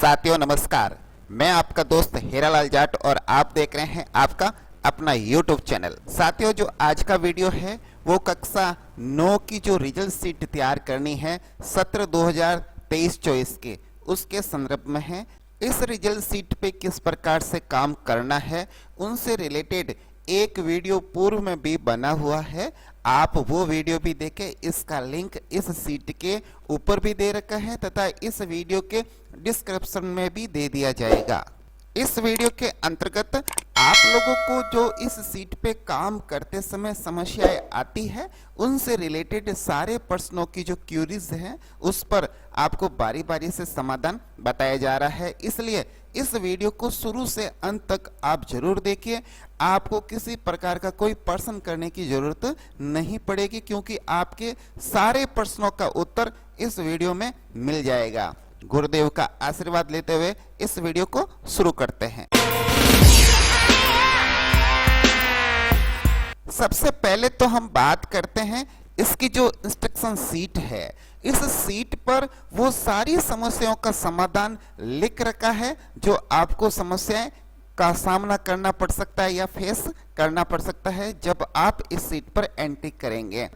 साथियों नमस्कार, मैं आपका दोस्त हीरालाल जाट और आप देख रहे हैं आपका अपना YouTube चैनल। साथियों जो आज का वीडियो है वो कक्षा 9 की जो रिजल्ट शीट तैयार करनी है सत्र 2023-24 के उसके संदर्भ में है। इस रिजल्ट शीट पे किस प्रकार से काम करना है उनसे रिलेटेड एक वीडियो पूर्व में भी बना हुआ है, आप वो वीडियो भी देखें। इसका लिंक इस सीट के ऊपर भी दे रखा है तथा इस वीडियो के डिस्क्रिप्शन में भी दे दिया जाएगा। इस वीडियो के अंतर्गत आप लोगों को जो इस सीट पे काम करते समय समस्याएं आती है उनसे रिलेटेड सारे प्रश्नों की जो क्यूरीज हैं उस पर आपको बारी बारी से समाधान बताया जा रहा है, इसलिए इस वीडियो को शुरू से अंत तक आप जरूर देखिए। आपको किसी प्रकार का कोई प्रश्न करने की जरूरत नहीं पड़ेगी क्योंकि आपके सारे प्रश्नों का उत्तर इस वीडियो में मिल जाएगा। गुरुदेव का आशीर्वाद लेते हुए इस वीडियो को शुरू करते हैं। सबसे पहले तो हम बात करते हैं इसकी जो इंस्ट्रक्शन सीट है। इस सीट पर वो सारी समस्याओं का समाधान लिख रखा है जो आपको समस्याएं का सामना करना पड़ सकता है या फेस करना पड़ सकता है जब आप इस सीट पर एंट्री करेंगे।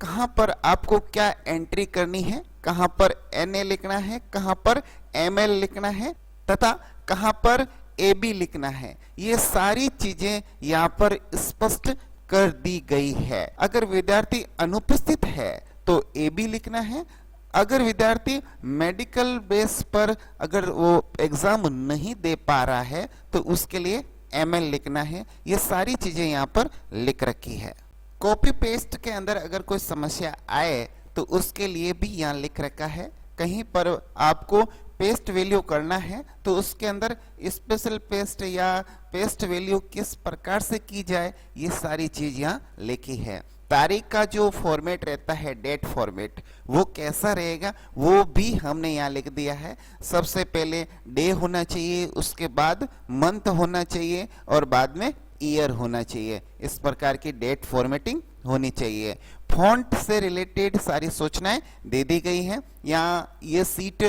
कहां पर आपको क्या एंट्री करनी है, कहां पर NA लिखना है, कहां पर ML लिखना है तथा कहां पर AB लिखना है, ये सारी चीजें यहाँ पर स्पष्ट कर दी गई है। अगर विद्यार्थी अनुपस्थित है तो AB लिखना है, अगर विद्यार्थी मेडिकल बेस पर अगर वो एग्जाम नहीं दे पा रहा है तो उसके लिए ML लिखना है। ये सारी चीजें यहाँ पर लिख रखी है। कॉपी पेस्ट के अंदर अगर कोई समस्या आए तो उसके लिए भी यहाँ लिख रखा है। कहीं पर आपको पेस्ट वैल्यू करना है तो उसके अंदर स्पेशल पेस्ट या पेस्ट वैल्यू किस प्रकार से की जाए ये सारी चीज यहाँ लिखी है। तारीख का जो फॉर्मेट रहता है डेट फॉर्मेट वो कैसा रहेगा वो भी हमने यहाँ लिख दिया है। सबसे पहले डे होना चाहिए, उसके बाद मंथ होना चाहिए और बाद में ईयर होना चाहिए। इस प्रकार की डेट फॉर्मेटिंग होनी चाहिए। फॉन्ट से रिलेटेड सारी सूचनाएं दे दी गई हैं। यहाँ ये सीट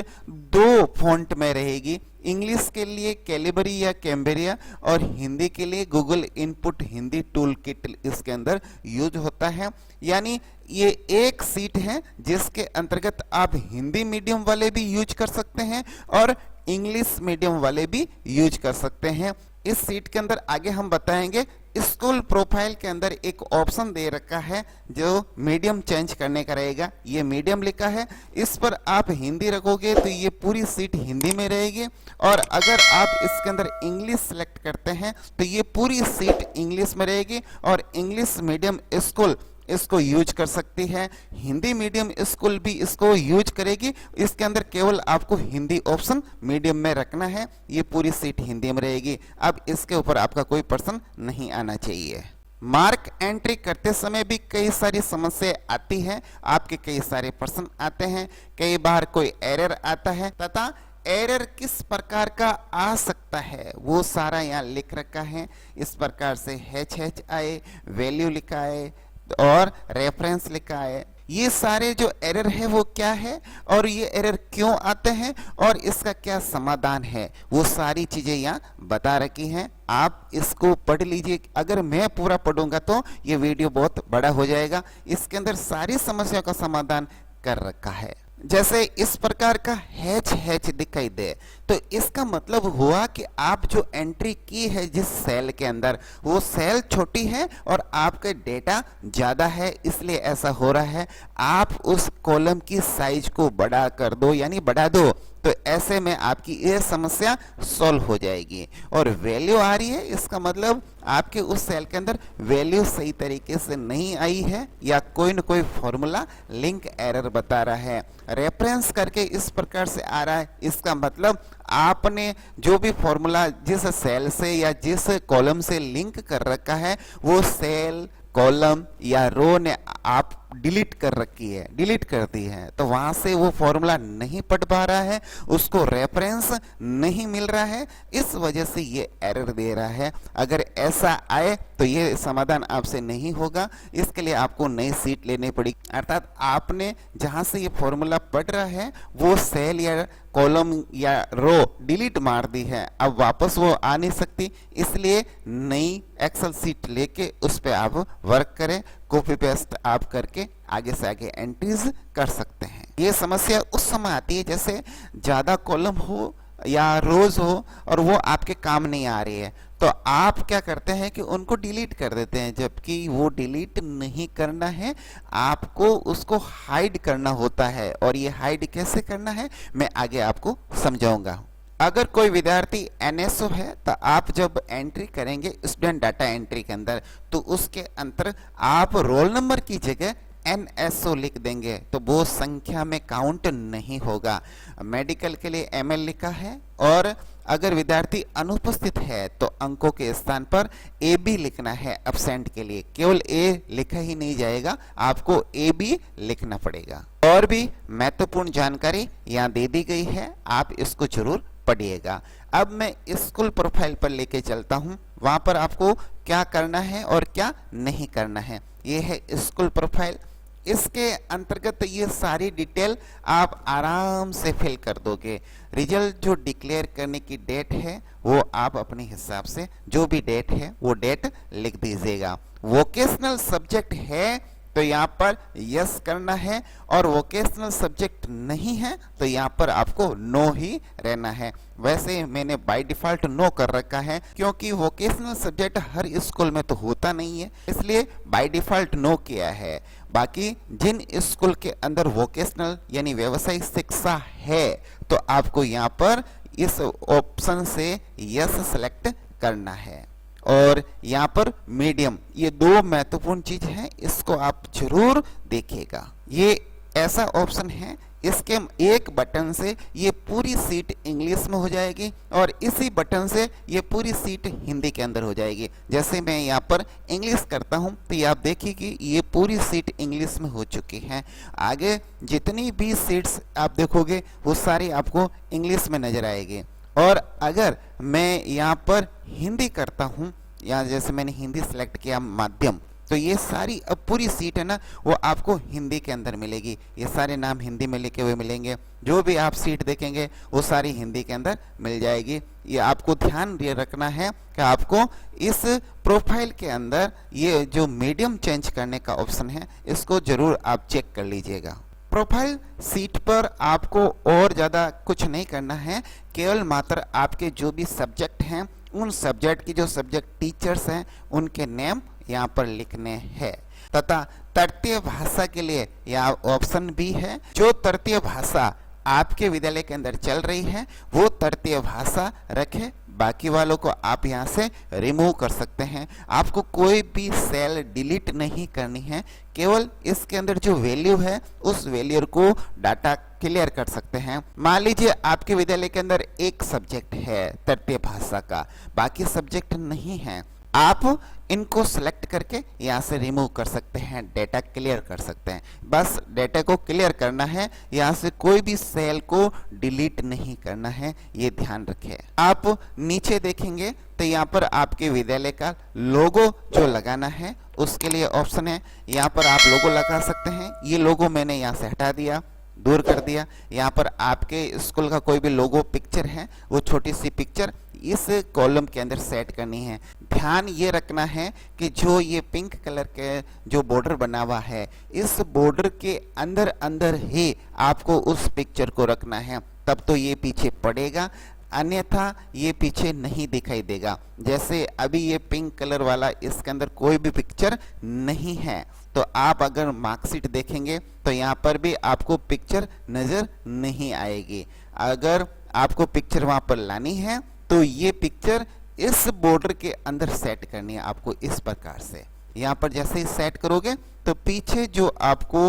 2 फॉन्ट में रहेगी, इंग्लिश के लिए कैलिबरी या कैम्बेरिया और हिंदी के लिए Google input Hindi tool kit इसके अंदर यूज होता है। यानी ये एक सीट है जिसके अंतर्गत आप हिंदी मीडियम वाले भी यूज कर सकते हैं और इंग्लिश मीडियम वाले भी यूज कर सकते हैं। इस सीट के अंदर आगे हम बताएंगे। स्कूल प्रोफाइल के अंदर एक ऑप्शन दे रखा है जो मीडियम चेंज करने का रहेगा, ये मीडियम लिखा है। इस पर आप हिंदी रखोगे तो ये पूरी सीट हिंदी में रहेगी और अगर आप इसके अंदर इंग्लिश सेलेक्ट करते हैं तो ये पूरी सीट इंग्लिश में रहेगी और इंग्लिश मीडियम स्कूल इसको यूज कर सकती है, हिंदी मीडियम स्कूल भी इसको यूज करेगी। इसके अंदर केवल आपको हिंदी ऑप्शन मीडियम में रखना है, ये पूरी सीट हिंदी में रहेगी। अब इसके ऊपर आपका कोई प्रश्न नहीं आना चाहिए। मार्क एंट्री करते समय भी कई सारी समस्या आती है, आपके कई सारे प्रश्न आते हैं, कई बार कोई एरर आता है तथा एरर किस प्रकार का आ सकता है वो सारा यहाँ लिख रखा है। इस प्रकार से HH आए, वैल्यू लिखा है और रेफरेंस लिखा है। ये सारे जो एरर है वो क्या है और ये एरर क्यों आते हैं और इसका क्या समाधान है वो सारी चीजें यहाँ बता रखी हैं। आप इसको पढ़ लीजिए। अगर मैं पूरा पढ़ूंगा तो ये वीडियो बहुत बड़ा हो जाएगा। इसके अंदर सारी समस्याओं का समाधान कर रखा है। जैसे इस प्रकार का HH दिखाई दे तो इसका मतलब हुआ कि आप जो एंट्री की है जिस सेल के अंदर वो सेल छोटी है और आपका डेटा ज्यादा है, इसलिए ऐसा हो रहा है। आप उस कॉलम की साइज को बड़ा कर दो यानी बढ़ा दो तो ऐसे में आपकी ये समस्या सॉल्व हो जाएगी। और वैल्यू आ रही है इसका मतलब आपके उस सेल के अंदर वैल्यू सही तरीके से नहीं आई है या कोई न कोई फॉर्मूला लिंक एरर बता रहा है। रेफरेंस करके इस प्रकार से आ रहा है, इसका मतलब आपने जो भी फॉर्मूला जिस सेल से या जिस कॉलम से लिंक कर रखा है वो सेल, कॉलम या रो ने आप डिलीट कर रखी है, डिलीट कर दी है, तो वहां से वो फॉर्मूला नहीं पढ़ पा रहा है, उसको रेफरेंस नहीं मिल रहा है, इस वजह से ये एरर दे रहा है। अगर ऐसा आए तो ये समाधान आपसे नहीं होगा, इसके लिए आपको नई सीट लेनी पड़ेगी। अर्थात आपने जहां से ये फॉर्मूला पढ़ रहा है वो सेल या कॉलम या रो डिलीट मार दी है, अब वापस वो आ नहीं सकती, इसलिए नई एक्सेल सीट लेके उस पे आप वर्क करें, कॉपी पेस्ट आप करके आगे से आगे एंट्रीज कर सकते हैं। ये समस्या उस समय आती है जैसे ज्यादा कॉलम हो या रोज हो और वो आपके काम नहीं आ रही है, तो आप क्या करते हैं कि उनको डिलीट कर देते हैं, जबकि वो डिलीट नहीं करना है, आपको उसको हाइड करना होता है। और ये हाइड कैसे करना है मैं आगे आपको समझाऊंगा। अगर कोई विद्यार्थी एनएसओ है तो आप जब एंट्री करेंगे स्टूडेंट डाटा एंट्री के अंदर, तो उसके अंदर आप रोल नंबर की जगह एनएसओ लिख देंगे तो वो संख्या में काउंट नहीं होगा। मेडिकल के लिए एमएल लिखा है, और अगर विद्यार्थी अनुपस्थित है तो अंकों के स्थान पर ए बी लिखना है। एब्सेंट के लिए केवल ए लिखा ही नहीं जाएगा, आपको ए बी लिखना पड़ेगा। और भी महत्वपूर्ण जानकारी यहाँ दे दी गई है, आप इसको जरूर पढ़िएगा। अब मैं स्कूल प्रोफाइल पर लेके चलता हूँ, वहां पर आपको क्या करना है और क्या नहीं करना है। ये है स्कूल प्रोफाइल, इसके अंतर्गत ये सारी डिटेल आप आराम से फिल कर दोगे। रिजल्ट जो डिक्लेयर करने की डेट है वो आप अपने हिसाब से जो भी डेट है वो डेट लिख दीजिएगा। वोकेशनल सब्जेक्ट है तो यहाँ पर यस करना है, और वोकेशनल सब्जेक्ट नहीं है तो यहाँ पर आपको नो ही रहना है। वैसे मैंने बाय डिफॉल्ट नो कर रखा है, क्योंकि वोकेशनल सब्जेक्ट हर स्कूल में तो होता नहीं है, इसलिए बाय डिफॉल्ट नो किया है। बाकी जिन स्कूल के अंदर वोकेशनल यानी व्यवसायिक शिक्षा है तो आपको यहाँ पर इस ऑप्शन से यस सेलेक्ट करना है। और यहाँ पर मीडियम, ये दो महत्वपूर्ण चीज है, इसको आप जरूर देखिएगा। ये ऐसा ऑप्शन है, इसके एक बटन से ये पूरी सीट इंग्लिश में हो जाएगी और इसी बटन से ये पूरी सीट हिंदी के अंदर हो जाएगी। जैसे मैं यहाँ पर इंग्लिश करता हूँ तो ये आप देखिए कि ये पूरी सीट इंग्लिश में हो चुकी है। आगे जितनी भी सीट्स आप देखोगे वो सारी आपको इंग्लिश में नजर आएगी। और अगर मैं यहाँ पर हिंदी करता हूँ, यहाँ जैसे मैंने हिंदी सेलेक्ट किया माध्यम, तो ये सारी अब पूरी सीट है ना वो आपको हिंदी के अंदर मिलेगी। ये सारे नाम हिंदी में लिखे हुए मिलेंगे, जो भी आप सीट देखेंगे वो सारी हिंदी के अंदर मिल जाएगी। ये आपको ध्यान ये रखना है कि आपको इस प्रोफाइल के अंदर ये जो मीडियम चेंज करने का ऑप्शन है इसको जरूर आप चेक कर लीजिएगा। प्रोफाइल सीट पर आपको और ज़्यादा कुछ नहीं करना है, केवल मात्र आपके जो भी सब्जेक्ट हैं उन सब्जेक्ट की जो सब्जेक्ट टीचर्स हैं उनके नेम यहाँ पर लिखने हैं। तथा तृतीय भाषा के लिए यहाँ ऑप्शन भी है, जो तृतीय भाषा आपके विद्यालय के अंदर चल रही है वो तृतीय भाषा रखें, बाकी वालों को आप यहाँ से रिमूव कर सकते हैं। आपको कोई भी सेल डिलीट नहीं करनी है, केवल इसके अंदर जो वैल्यू है उस वैल्यू को डाटा क्लियर कर सकते हैं। मान लीजिए आपके विद्यालय के अंदर एक सब्जेक्ट है तृतीय भाषा का, बाकी सब्जेक्ट नहीं है, आप इनको सेलेक्ट करके यहाँ से रिमूव कर सकते हैं, डेटा क्लियर कर सकते हैं। बस डेटा को क्लियर करना है, यहाँ से कोई भी सेल को डिलीट नहीं करना है, ये ध्यान रखें। आप नीचे देखेंगे तो यहाँ पर आपके विद्यालय का लोगो जो लगाना है उसके लिए ऑप्शन है, यहाँ पर आप लोगो लगा सकते हैं। ये लोगो मैंने यहाँ से हटा दिया, दूर कर दिया। यहाँ पर आपके स्कूल का कोई भी लोगो पिक्चर है वो छोटी सी पिक्चर इस कॉलम के अंदर सेट करनी है। ध्यान ये रखना है कि जो ये पिंक कलर के जो बॉर्डर बना हुआ है इस बॉर्डर के अंदर अंदर ही आपको उस पिक्चर को रखना है, तब तो ये पीछे पड़ेगा, अन्यथा ये पीछे नहीं दिखाई देगा। जैसे अभी ये पिंक कलर वाला इसके अंदर कोई भी पिक्चर नहीं है, तो आप अगर मार्कशीट देखेंगे तो यहाँ पर भी आपको पिक्चर नजर नहीं आएगी। अगर आपको पिक्चर वहां पर लानी है तो ये पिक्चर इस बॉर्डर के अंदर सेट करनी है आपको इस प्रकार से। यहाँ पर जैसे ही सेट करोगे तो पीछे जो आपको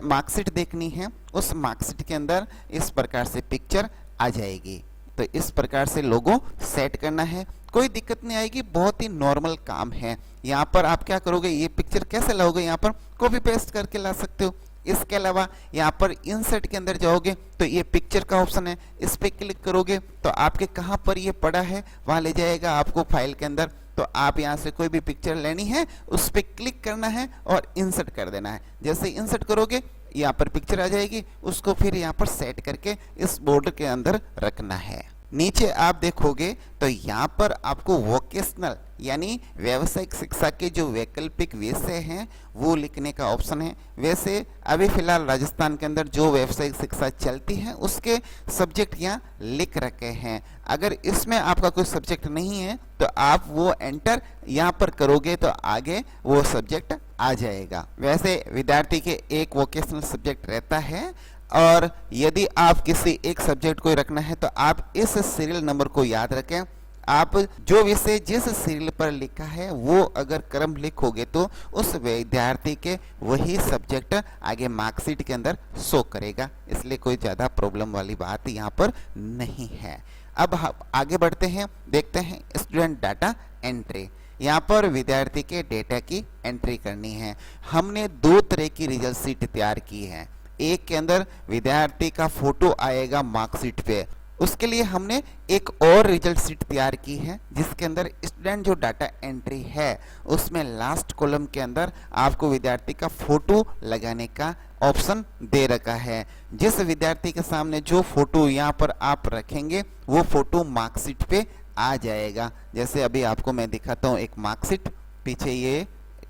मार्कशीट देखनी है उस मार्कशीट के अंदर इस प्रकार से पिक्चर आ जाएगी। तो इस प्रकार से लोगो सेट करना है, कोई दिक्कत नहीं आएगी, बहुत ही नॉर्मल काम है। यहाँ पर आप क्या करोगे, ये पिक्चर कैसे लाओगे, यहाँ पर कॉपी पेस्ट करके ला सकते हो। इसके अलावा यहाँ पर इंसर्ट के अंदर जाओगे तो ये पिक्चर का ऑप्शन है, इस पे क्लिक करोगे तो आपके कहाँ पर ये पड़ा है वहां ले जाएगा आपको फाइल के अंदर। तो आप यहाँ से कोई भी पिक्चर लेनी है उस पे क्लिक करना है और इंसर्ट कर देना है। जैसे इंसर्ट करोगे यहाँ पर पिक्चर आ जाएगी, उसको फिर यहाँ पर सेट करके इस बोर्ड के अंदर रखना है। नीचे आप देखोगे तो यहाँ पर आपको वोकेशनल यानी व्यावसायिक शिक्षा के जो वैकल्पिक विषय हैं वो लिखने का ऑप्शन है। वैसे अभी फिलहाल राजस्थान के अंदर जो व्यावसायिक शिक्षा चलती है उसके सब्जेक्ट यहाँ लिख रखे हैं। अगर इसमें आपका कोई सब्जेक्ट नहीं है तो आप वो एंटर यहाँ पर करोगे तो आगे वो सब्जेक्ट आ जाएगा। वैसे विद्यार्थी के एक वोकेशनल सब्जेक्ट रहता है और यदि आप किसी एक सब्जेक्ट को रखना है तो आप इस सीरियल नंबर को याद रखें। आप जो विषय जिस सीरियल पर लिखा है वो अगर क्रम लिखोगे तो उस विद्यार्थी के वही सब्जेक्ट आगे मार्कशीट के अंदर शो करेगा, इसलिए कोई ज़्यादा प्रॉब्लम वाली बात यहाँ पर नहीं है। अब आगे बढ़ते हैं, देखते हैं स्टूडेंट डाटा एंट्री। यहाँ पर विद्यार्थी के डेटा की एंट्री करनी है। हमने दो तरह की रिजल्ट शीट तैयार की है। एक के अंदर विद्यार्थी का फोटो आएगा मार्कशीट पे, उसके लिए हमने एक और रिजल्ट शीट तैयार की है जिसके अंदर स्टूडेंट जो डाटा एंट्री है उसमें लास्ट कॉलम के अंदर आपको विद्यार्थी का फोटो लगाने का ऑप्शन दे रखा है। जिस विद्यार्थी के सामने जो फोटो यहाँ पर आप रखेंगे वो फोटो मार्कशीट पे आ जाएगा। जैसे अभी आपको मैं दिखाता हूँ एक मार्कशीट, पीछे ये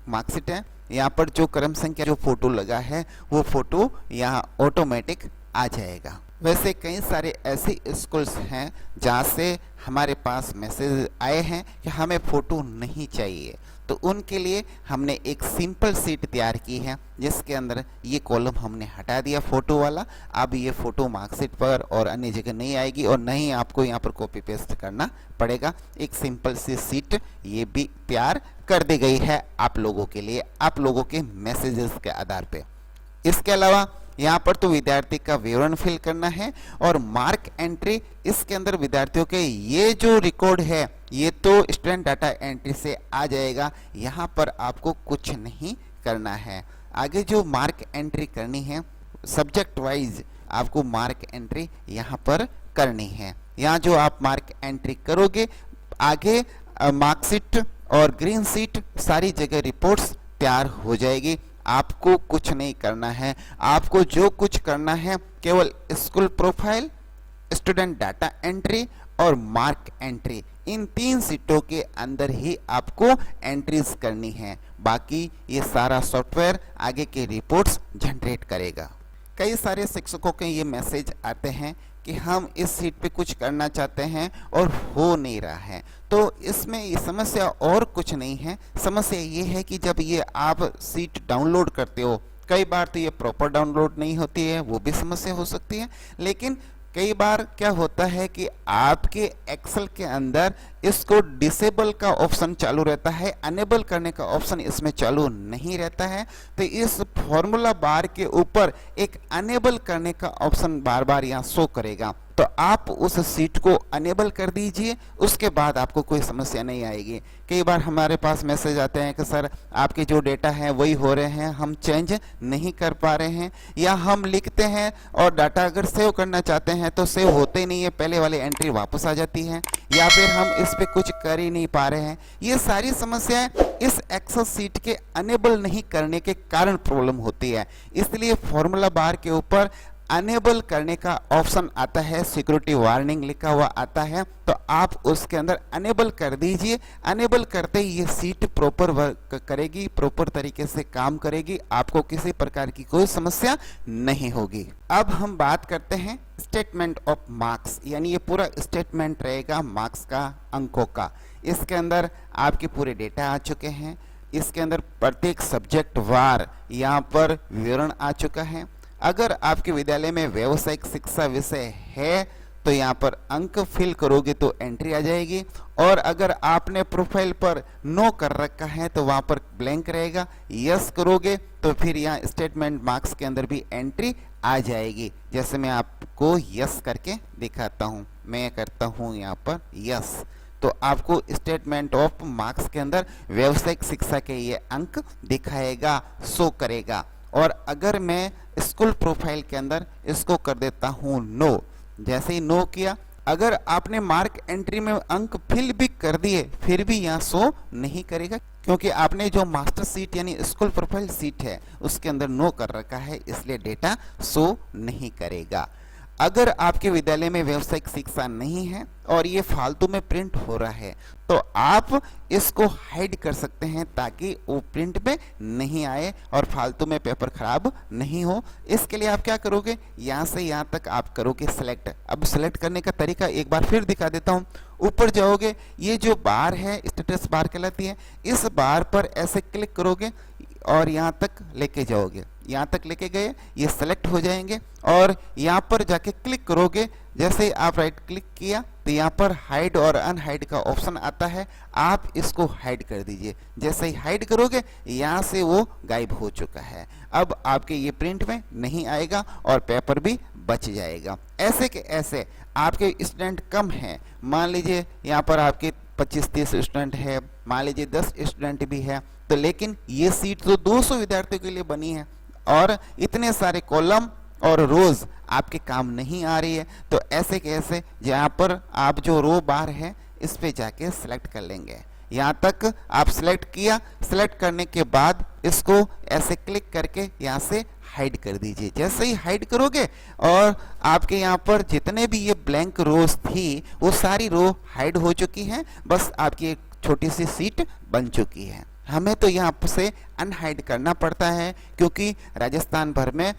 मार्कशीट है, यहाँ पर जो क्रम संख्या जो फोटो लगा है वो फोटो यहाँ ऑटोमेटिक आ जाएगा। वैसे कई सारे ऐसे स्कूल्स हैं जहाँ से हमारे पास मैसेज आए हैं कि हमें फ़ोटो नहीं चाहिए, तो उनके लिए हमने एक सिंपल शीट तैयार की है जिसके अंदर ये कॉलम हमने हटा दिया फ़ोटो वाला। अब ये फ़ोटो मार्कशीट पर और अन्य जगह नहीं आएगी और नहीं आपको यहाँ पर कॉपी पेस्ट करना पड़ेगा। एक सिंपल सी शीट ये भी तैयार कर दी गई है आप लोगों के लिए, आप लोगों के मैसेजेस के आधार पे। इसके अलावा यहाँ पर तो विद्यार्थी का विवरण फिल करना है और मार्क एंट्री, इसके अंदर विद्यार्थियों के ये जो रिकॉर्ड है ये तो स्टूडेंट डाटा एंट्री से आ जाएगा, यहाँ पर आपको कुछ नहीं करना है। आगे जो मार्क एंट्री करनी है सब्जेक्ट वाइज आपको मार्क एंट्री यहाँ पर करनी है। यहाँ जो आप मार्क एंट्री करोगे आगे मार्कशीट और ग्रीन शीट सारी जगह रिपोर्ट्स तैयार हो जाएगी। आपको कुछ नहीं करना है, आपको जो कुछ करना है केवल school profile, student data entry और मार्क एंट्री, इन तीन सीटों के अंदर ही आपको एंट्रीज करनी है। बाकी ये सारा सॉफ्टवेयर आगे के रिपोर्ट्स जनरेट करेगा। कई सारे शिक्षकों के ये मैसेज आते हैं कि हम इस सीट पे कुछ करना चाहते हैं और हो नहीं रहा है, तो इसमें ये समस्या और कुछ नहीं है। समस्या ये है कि जब ये आप सीट डाउनलोड करते हो, कई बार तो ये प्रॉपर डाउनलोड नहीं होती है, वो भी समस्या हो सकती है। लेकिन कई बार क्या होता है कि आपके एक्सेल के अंदर इसको डिसेबल का ऑप्शन चालू रहता है, अनेबल करने का ऑप्शन इसमें चालू नहीं रहता है। तो इस फॉर्मूला बार के ऊपर एक अनेबल करने का ऑप्शन बार बार यहाँ शो करेगा, तो आप उस सीट को अनेबल कर दीजिए, उसके बाद आपको कोई समस्या नहीं आएगी। कई बार हमारे पास मैसेज आते हैं कि सर आपके जो डेटा हैं वही हो रहे हैं, हम चेंज नहीं कर पा रहे हैं, या हम लिखते हैं और डाटा अगर सेव करना चाहते हैं तो सेव होते ही नहीं है, पहले वाली एंट्री वापस आ जाती है, या फिर हम इस पे कुछ कर ही नहीं पा रहे हैं। ये सारी समस्याएं इस एक्सेल सीट के अनेबल नहीं करने के कारण प्रॉब्लम होती है। इसलिए फॉर्मूला बार के ऊपर अनेबल करने का ऑप्शन आता है, सिक्योरिटी वार्निंग लिखा हुआ आता है, तो आप उसके अंदर अनेबल कर दीजिए। अनेबल करते ही ये सीट प्रॉपर वर्क करेगी, प्रॉपर तरीके से काम करेगी, आपको किसी प्रकार की कोई समस्या नहीं होगी। अब हम बात करते हैं स्टेटमेंट ऑफ मार्क्स, यानी ये पूरा स्टेटमेंट रहेगा मार्क्स का, अंकों का। इसके अंदर आपके पूरे डेटा आ चुके हैं, इसके अंदर प्रत्येक सब्जेक्ट वार यहाँ पर विवरण आ चुका है। अगर आपके विद्यालय में व्यावसायिक शिक्षा विषय है तो यहाँ पर अंक फिल करोगे तो एंट्री आ जाएगी, और अगर आपने प्रोफाइल पर नो कर रखा है तो वहाँ पर ब्लैंक रहेगा, यस करोगे तो फिर यहाँ स्टेटमेंट मार्क्स के अंदर भी एंट्री आ जाएगी। जैसे मैं आपको आपको यस करके दिखाता हूं। मैं करता हूं यहाँ पर यस, तो आपको स्टेटमेंट ऑफ मार्क्स के अंदर व्यावसायिक शिक्षा के ये अंक दिखाएगा, शो करेगा। और अगर मैं स्कूल प्रोफाइल के अंदर इसको कर देता हूं नो, जैसे ही नो किया, अगर आपने मार्क एंट्री में अंक फिल भी कर दिए फिर भी यहाँ शो नहीं करेगा, क्योंकि आपने जो मास्टर सीट यानी स्कूल प्रोफाइल सीट है उसके अंदर नो कर रखा है, इसलिए डेटा शो नहीं करेगा। अगर आपके विद्यालय में व्यावसायिक शिक्षा नहीं है और ये फालतू में प्रिंट हो रहा है तो आप इसको हाइड कर सकते हैं ताकि वो प्रिंट में नहीं आए और फालतू में पेपर खराब नहीं हो। इसके लिए आप क्या करोगे, यहाँ से यहाँ तक आप करोगे सेलेक्ट। अब सेलेक्ट करने का तरीका एक बार फिर दिखा देता हूँ। ऊपर जाओगे, ये जो बार है स्टेटस बार कहलाती है, इस बार पर ऐसे क्लिक करोगे और यहाँ तक लेके जाओगे। यहाँ तक लेके गए, ये सेलेक्ट हो जाएंगे और यहाँ पर जाके क्लिक करोगे। जैसे ही आप राइट क्लिक किया तो यहाँ पर हाइड और अनहाइड का ऑप्शन आता है, आप इसको हाइड कर दीजिए। जैसे ही हाइड करोगे यहाँ से वो गायब हो चुका है। अब आपके ये प्रिंट में नहीं आएगा और पेपर भी बच जाएगा। ऐसे के ऐसे आपके स्टूडेंट कम हैं, मान लीजिए यहाँ पर आपके 25-30 स्टूडेंट है, मान लीजिए 10 स्टूडेंट भी है, तो लेकिन ये सीट तो 200 विद्यार्थियों के लिए बनी है और इतने सारे कॉलम और रोज आपके काम नहीं आ रही है। तो ऐसे कैसे, जहाँ पर आप जो रो बार है इस पे जाके सिलेक्ट कर लेंगे। यहाँ तक आप सिलेक्ट किया, सिलेक्ट करने के बाद इसको ऐसे क्लिक करके यहाँ से हाइड कर दीजिए। जैसे ही हाइड करोगे और आपके यहाँ पर जितने भी ये ब्लैंक रोज थी वो सारी रो हाइड हो चुकी हैं, बस आपकी एक छोटी सी सीट बन चुकी है। हमें तो यहाँ से अनहाइड करना पड़ता है क्योंकि राजस्थान भर में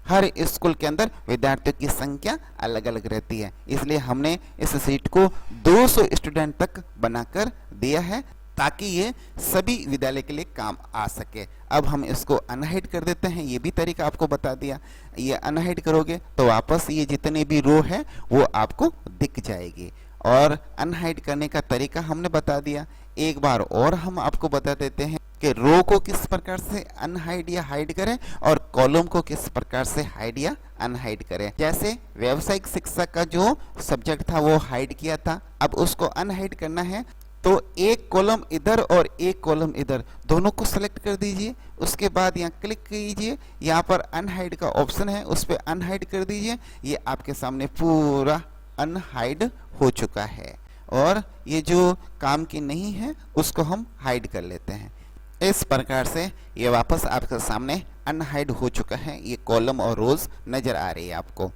हर स्कूल के अंदर विद्यार्थियों की संख्या अलग अलग रहती है, इसलिए हमने इस सीट को 200 स्टूडेंट तक बनाकर दिया है ताकि ये सभी विद्यालय के लिए काम आ सके। अब हम इसको अनहाइड कर देते हैं, ये भी तरीका आपको बता दिया। ये अनहाइड करोगे तो वापस ये जितने भी रो है वो आपको दिख जाएगी और अनहाइड करने का तरीका हमने बता दिया। एक बार और हम आपको बता देते हैं कि रो को किस प्रकार से अनहाइड या हाइड करें और कॉलम को किस प्रकार से हाइड या अनहाइड करें। जैसे व्यावसायिक शिक्षा का जो सब्जेक्ट था वो हाइड किया था, अब उसको अनहाइड करना है तो एक कॉलम इधर और एक कॉलम इधर दोनों को सेलेक्ट कर दीजिए। उसके बाद यहाँ क्लिक कीजिए, यहाँ पर अनहाइड का ऑप्शन है उस पर अनहाइड कर दीजिए। ये आपके सामने पूरा अनहाइड हो चुका है और ये जो काम की नहीं है उसको हम हाइड कर लेते हैं। इस प्रकार से ये वापस आपके सामने अनहाइड हो चुका है, ये कॉलम और रोज नजर आ रही है आपको।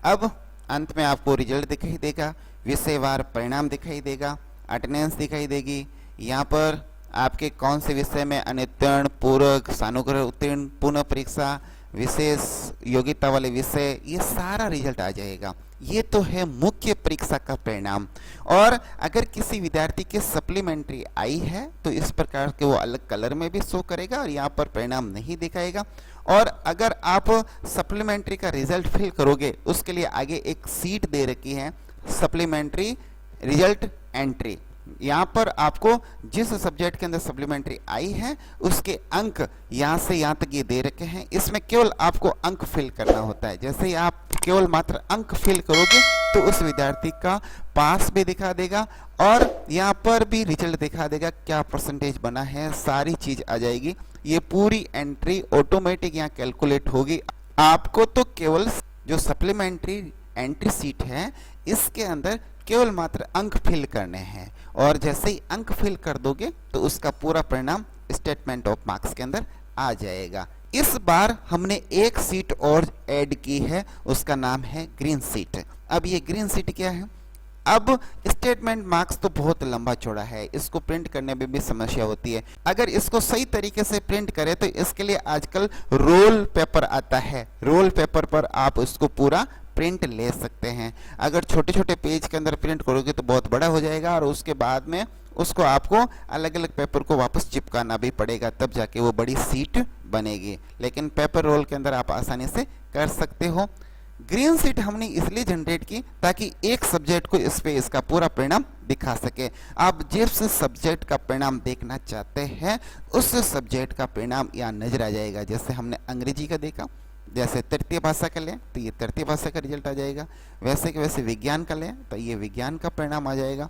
अब अंत में आपको रिजल्ट दिखाई देगा, विषयवार परिणाम दिखाई देगा, अटेंडेंस दिखाई देगी। यहाँ पर आपके कौन से विषय में अनुत्तीर्ण, पूरक, सानुग्रह उत्तीर्ण, पुनः परीक्षा, विशेष योग्यता वाले विषय, ये सारा रिजल्ट आ जाएगा। ये तो है मुख्य परीक्षा का परिणाम। और अगर किसी विद्यार्थी के सप्लीमेंट्री आई है तो इस प्रकार के वो अलग कलर में भी शो करेगा और यहाँ पर परिणाम नहीं दिखाएगा। और अगर आप सप्लीमेंट्री का रिजल्ट फिल करोगे उसके लिए आगे एक सीट दे रखी है, सप्लीमेंट्री रिजल्ट एंट्री। यहाँ पर आपको जिस सब्जेक्ट के अंदर सप्लीमेंट्री आई है उसके अंक यहाँ से यहाँ तक ये दे रखे हैं, इसमें केवल आपको अंक फिल करना होता है। जैसे ही आप केवल मात्र अंक फिल करोगे तो उस विद्यार्थी का पास भी दिखा देगा और यहाँ पर भी रिजल्ट दिखा देगा, क्या परसेंटेज बना है, सारी चीज आ जाएगी। ये पूरी एंट्री ऑटोमेटिक यहाँ कैलकुलेट होगी। आपको तो केवल जो सप्लीमेंट्री एंट्री सीट है इसके अंदर केवल मात्र अंक फिल करने हैं और जैसे ही अंक फिल कर दोगे तो उसका पूरा परिणाम स्टेटमेंट ऑफ मार्क्स के अंदर आ जाएगा। इस बार हमने एक सीट और ऐड की है, उसका नाम है ग्रीन सीट। अब ये ग्रीन सीट क्या है? अब स्टेटमेंट मार्क्स तो बहुत लंबा चौड़ा है, इसको प्रिंट करने में भी समस्या होती है। अगर इसको सही तरीके से प्रिंट करें तो इसके लिए आजकल रोल पेपर आता है, रोल पेपर पर आप इसको पूरा प्रिंट ले सकते हैं। अगर छोटे छोटे पेज के अंदर प्रिंट करोगे तो बहुत बड़ा हो जाएगा और उसके बाद में उसको आपको अलग अलग पेपर को वापस चिपकाना भी पड़ेगा, तब जाके वो बड़ी सीट बनेगी। लेकिन पेपर रोल के अंदर आप आसानी से कर सकते हो। ग्रीन सीट हमने इसलिए जनरेट की ताकि एक सब्जेक्ट को इस पे इसका पूरा परिणाम दिखा सके। आप जिस सब्जेक्ट का परिणाम देखना चाहते हैं उस सब्जेक्ट का परिणाम यहाँ नजर आ जाएगा। जैसे हमने अंग्रेजी का देखा, जैसे तृतीय भाषा का लें तो ये तृतीय भाषा का रिजल्ट आ जाएगा, वैसे कि वैसे विज्ञान का लें तो ये विज्ञान का परिणाम आ जाएगा,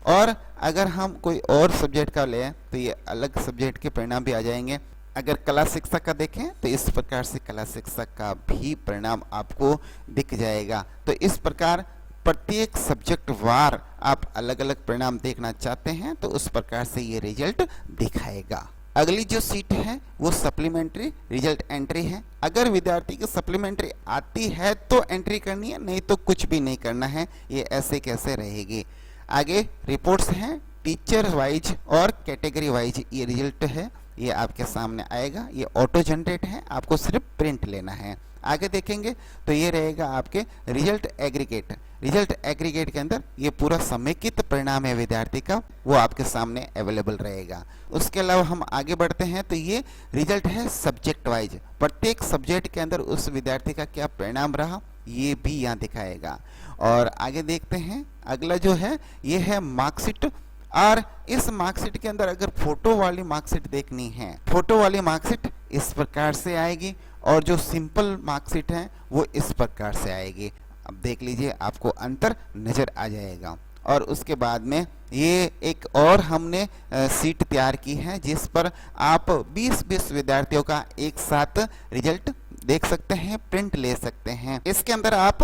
और अगर हम कोई और सब्जेक्ट का लें तो ये अलग सब्जेक्ट के परिणाम भी आ जाएंगे। अगर कला शिक्षा का देखें तो इस प्रकार से कला शिक्षा का भी परिणाम आपको दिख जाएगा। तो इस प्रकार प्रत्येक सब्जेक्ट वार आप अलग अलग परिणाम देखना चाहते हैं तो उस प्रकार से ये रिजल्ट दिखाएगा। अगली जो सीट है वो सप्लीमेंट्री रिजल्ट एंट्री है। अगर विद्यार्थी की सप्लीमेंट्री आती है तो एंट्री करनी है, नहीं तो कुछ भी नहीं करना है, ये ऐसे कैसे रहेगी। आगे रिपोर्ट्स हैं टीचर वाइज और कैटेगरी वाइज, ये रिजल्ट है, ये आपके सामने आएगा, ये ऑटो जनरेट है, आपको सिर्फ प्रिंट लेना है। आगे देखेंगे तो ये रहेगा आपके रिजल्ट एग्रीगेट। रिजल्ट एग्रीगेट के अंदर ये पूरा समेकित परिणाम है विद्यार्थी का, वो आपके सामने अवेलेबल रहेगा। उसके अलावा हम आगे बढ़ते हैं तो ये रिजल्ट है सब्जेक्ट वाइज, प्रत्येक सब्जेक्ट के अंदर उस विद्यार्थी का क्या परिणाम रहा ये भी यहाँ दिखाएगा। और आगे देखते हैं अगला जो है ये है मार्कशीट, और इस मार्कशीट के अंदर अगर फोटो वाली मार्कशीट देखनी है, फोटो वाली मार्कशीट इस प्रकार से आएगी, और जो सिंपल मार्कशीट है वो इस प्रकार से आएगी। अब देख लीजिए आपको अंतर नजर आ जाएगा। और उसके बाद में ये एक और हमने सीट तैयार की है जिस पर आप 20-20 विद्यार्थियों का एक साथ रिजल्ट देख सकते हैं, प्रिंट ले सकते हैं। इसके अंदर आप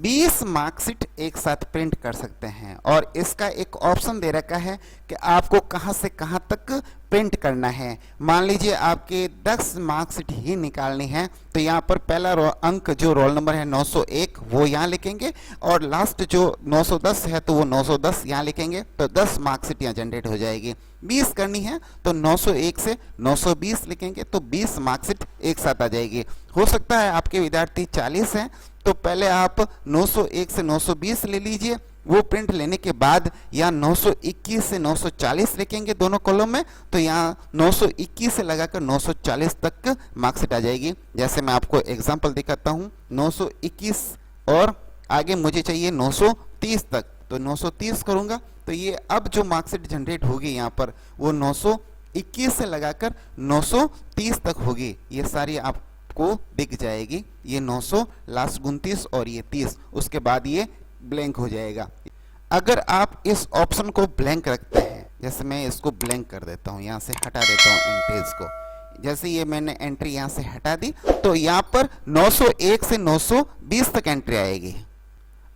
20 मार्कशीट एक साथ प्रिंट कर सकते हैं, और इसका एक ऑप्शन दे रखा है कि आपको कहां से कहां तक प्रिंट करना है। मान लीजिए आपके 10 मार्कशीट ही निकालनी है तो यहाँ पर पहला अंक जो रोल नंबर है 901 वो यहाँ लिखेंगे, और लास्ट जो 910 है तो वो 910 यहाँ लिखेंगे, तो 10 मार्कशीट यहाँ जनरेट हो जाएगी। 20 करनी है तो 901 से 920 लिखेंगे तो 20 मार्कशीट एक साथ आ जाएगी। हो सकता है आपके विद्यार्थी 40 हैं तो पहले आप 901 से 920 ले लीजिए, वो प्रिंट लेने के बाद यहाँ 921 से 940 लिखेंगे दोनों कॉलम में, तो यहाँ 921 से लगाकर 940 तक मार्कशीट आ जाएगी। जैसे मैं आपको एग्जांपल दिखाता हूँ, 921 और आगे मुझे चाहिए 930 तक, तो 930 करूँगा तो ये अब जो मार्कशीट जनरेट होगी यहाँ पर वो 921 से लगाकर 930 तक होगी। ये सारी आपको दिख जाएगी, ये 900 लास्ट 29 और ये 30, उसके बाद ये ब्लैंक हो जाएगा। अगर आप इस ऑप्शन को ब्लैंक रखते हैं, जैसे मैं इसको ब्लैंक कर देता हूँ, यहाँ से हटा देता हूँ एंट्रीज को, जैसे ये मैंने एंट्री यहाँ से हटा दी तो यहाँ पर 901 से 920 तक एंट्री आएगी।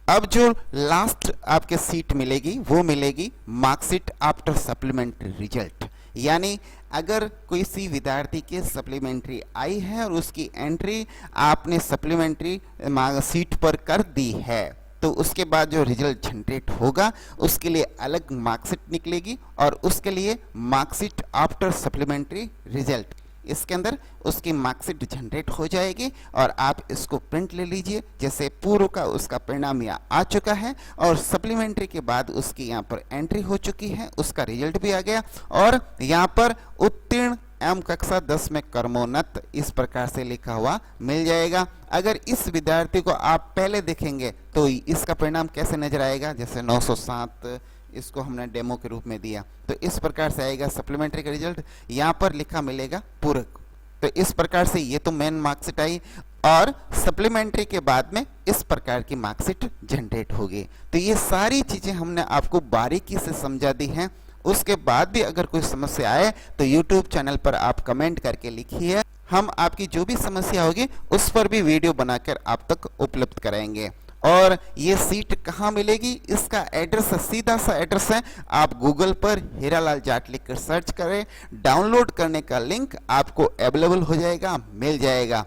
अब जो लास्ट आपके सीट मिलेगी वो मिलेगी मार्कशीट आफ्टर सप्लीमेंट्री रिजल्ट, यानी अगर कोई सी विद्यार्थी के सप्लीमेंट्री आई है और उसकी एंट्री आपने सप्लीमेंट्री सीट पर कर दी है तो उसके बाद जो रिजल्ट जनरेट होगा उसके लिए अलग मार्कशीट निकलेगी, और उसके लिए मार्कशीट आफ्टर सप्लीमेंट्री रिजल्ट, इसके अंदर उसकी मार्कशीट जनरेट हो जाएगी और आप इसको प्रिंट ले लीजिए। जैसे पूर्व का उसका परिणाम यहाँ आ चुका है और सप्लीमेंट्री के बाद उसकी यहाँ पर एंट्री हो चुकी है, उसका रिजल्ट भी आ गया, और यहाँ पर उत्तीर्ण एवं कक्षा 10 में कर्मोन्नत इस प्रकार से लिखा हुआ मिल जाएगा। अगर इस विद्यार्थी को आप पहले देखेंगे तो इसका परिणाम कैसे नजर आएगा, जैसे 907 इसको हमने डेमो के रूप में दिया, तो इस प्रकार से आएगा सप्लीमेंट्री का रिजल्ट, यहाँ पर लिखा मिलेगा पूरक। तो इस प्रकार से ये तो मेन मार्कशीट आई, और सप्लीमेंट्री के बाद में इस प्रकार की मार्कशीट जनरेट होगी। तो ये सारी चीजें हमने आपको बारीकी से समझा दी हैं। उसके बाद भी अगर कोई समस्या आए तो YouTube चैनल पर आप कमेंट करके लिखिए, हम आपकी जो भी समस्या होगी उस पर भी वीडियो बनाकर आप तक उपलब्ध कराएंगे। और ये सीट कहाँ मिलेगी, इसका एड्रेस सीधा सा एड्रेस है, आप गूगल पर हीरालाल जाट लिख कर सर्च करें, डाउनलोड करने का लिंक आपको अवेलेबल हो जाएगा, मिल जाएगा।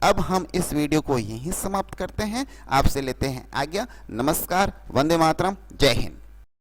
अब हम इस वीडियो को यहीं समाप्त करते हैं, आपसे लेते हैं आज्ञा। नमस्कार, वंदे मातरम, जय हिंद।